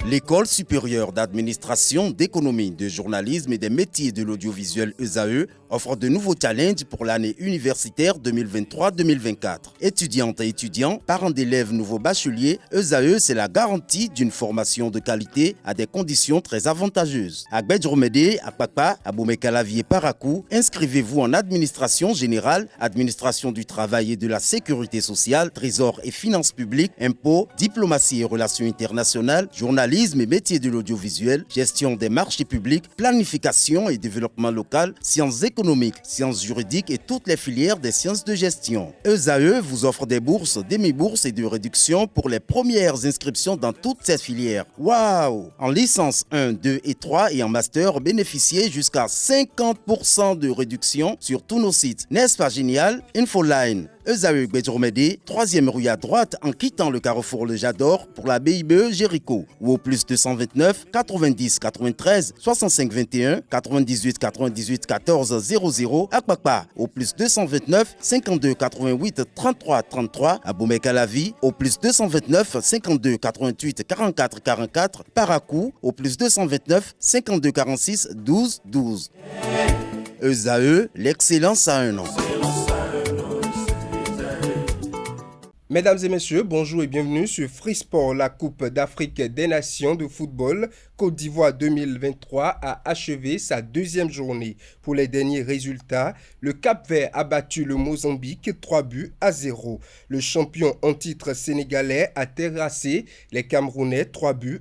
L'École supérieure d'administration, d'économie, de journalisme et des métiers de l'audiovisuel ESAE offre de nouveaux challenges pour l'année universitaire 2023-2024. Étudiantes et étudiants, parents d'élèves nouveaux bacheliers, ESAE, c'est la garantie d'une formation de qualité à des conditions très avantageuses. À Gbedjromede, à Papa, à Boumekalavi et Parakou, inscrivez-vous en administration générale, administration du travail et de la sécurité sociale, trésor et finances publiques, impôts, diplomatie et relations internationales, journalisme et métiers de l'audiovisuel, gestion des marchés publics, planification et développement local, sciences économiques, sciences juridiques et toutes les filières des sciences de gestion. ESAE vous offre des bourses, demi-bourses et de réductions pour les premières inscriptions dans toutes ces filières. Waouh! En licence 1, 2 et 3 et en master, bénéficiez jusqu'à 50% de réduction sur tous nos sites. N'est-ce pas génial? Infoline. ESAE Gbedjromede, 3e rue à droite en quittant le carrefour Le Jador pour la BIBE Jéricho ou au plus 229 90 93 65 21 98 98 14 00 à Kpakpa au plus 229 52 88 33 33 à Boumekalavi au plus 229 52 88 44 44 Parakou au plus 229 52 46 12 12. ESAE, l'excellence à un nom. Mesdames et messieurs, bonjour et bienvenue sur Free Sport. La Coupe d'Afrique des Nations de football Côte d'Ivoire 2023 a achevé sa deuxième journée. Pour les derniers résultats, le Cap-Vert a battu le Mozambique 3-0. Le champion en titre sénégalais a terrassé les Camerounais 3-1.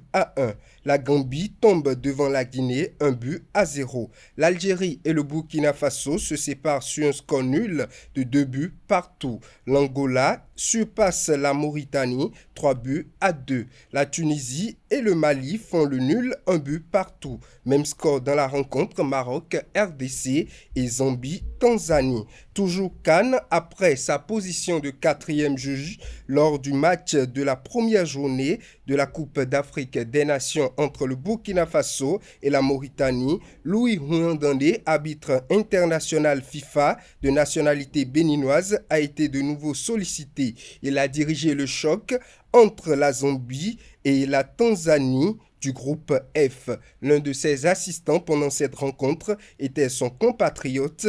La Gambie tombe devant la Guinée 1-0. L'Algérie et le Burkina Faso se séparent sur un score nul de 2 buts partout. L'Angola surpasse la Mauritanie 3-2. La Tunisie et le Mali font le nul 1 but partout. Même score dans la rencontre Maroc, RDC et Zambie-Tanzanie. Toujours CAN après sa position de 4e juge lors du match de la première journée de la Coupe d'Afrique des Nations entre le Burkina Faso et la Mauritanie. Louis Houandandé, arbitre international FIFA de nationalité béninoise, a été de nouveau sollicité. Il a dirigé le choc entre la Zambie et la Tanzanie du groupe F. L'un de ses assistants pendant cette rencontre était son compatriote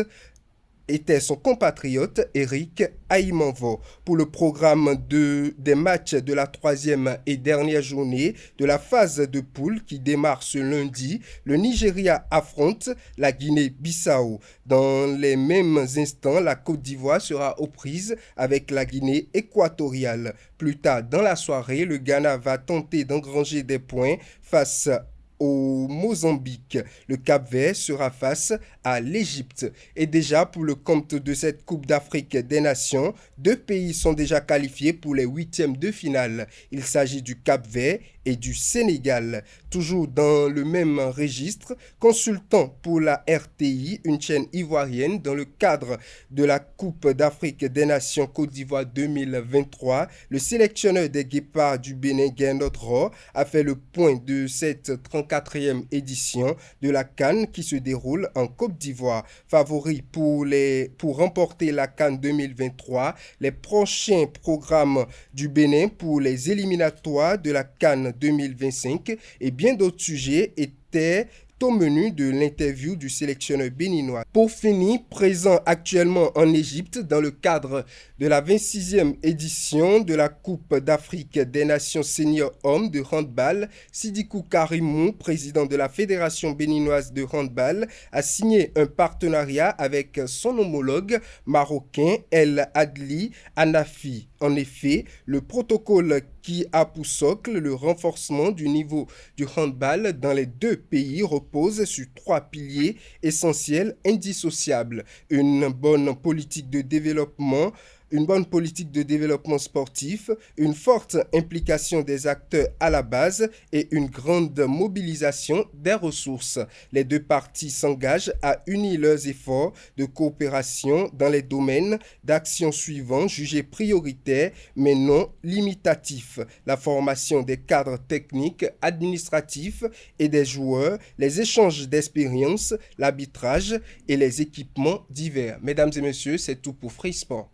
Eric Aïmanvo. Pour le programme des matchs de la 3e et dernière journée de la phase de poule qui démarre ce lundi, le Nigeria affronte la Guinée-Bissau. Dans les mêmes instants, la Côte d'Ivoire sera aux prises avec la Guinée équatoriale. Plus tard dans la soirée, le Ghana va tenter d'engranger des points face au Mozambique. Le Cap-Vert sera face à l'Égypte. Et déjà pour le compte de cette Coupe d'Afrique des Nations, 2 pays sont déjà qualifiés pour les 8e de finale. Il s'agit du Cap-Vert et du Sénégal. Toujours dans le même registre, consultant pour la RTI, une chaîne ivoirienne, dans le cadre de la Coupe d'Afrique des Nations Côte d'Ivoire 2023, le sélectionneur des Guépards du Bénin, Gernot Rohr, a fait le point de cette 34e édition de la CAN qui se déroule en Côte d'Ivoire. Favori pour remporter la CAN 2023, les prochains programmes du Bénin pour les éliminatoires de la CAN 2025 et bien d'autres sujets étaient au menu de l'interview du sélectionneur béninois. Pour finir, présent actuellement en Égypte dans le cadre de la 26e édition de la Coupe d'Afrique des Nations Senior Hommes de handball, Sidikou Karimou, président de la Fédération béninoise de handball, a signé un partenariat avec son homologue marocain El Adli Anafi. En effet, le protocole qui a pour socle le renforcement du niveau du handball dans les 2 pays repose sur 3 piliers essentiels indissociables. Une bonne politique de développement sportif, une forte implication des acteurs à la base et une grande mobilisation des ressources. Les 2 parties s'engagent à unir leurs efforts de coopération dans les domaines d'action suivants jugés prioritaires mais non limitatifs: la formation des cadres techniques, administratifs et des joueurs, les échanges d'expériences, l'arbitrage et les équipements divers. Mesdames et messieurs, c'est tout pour Free Sport.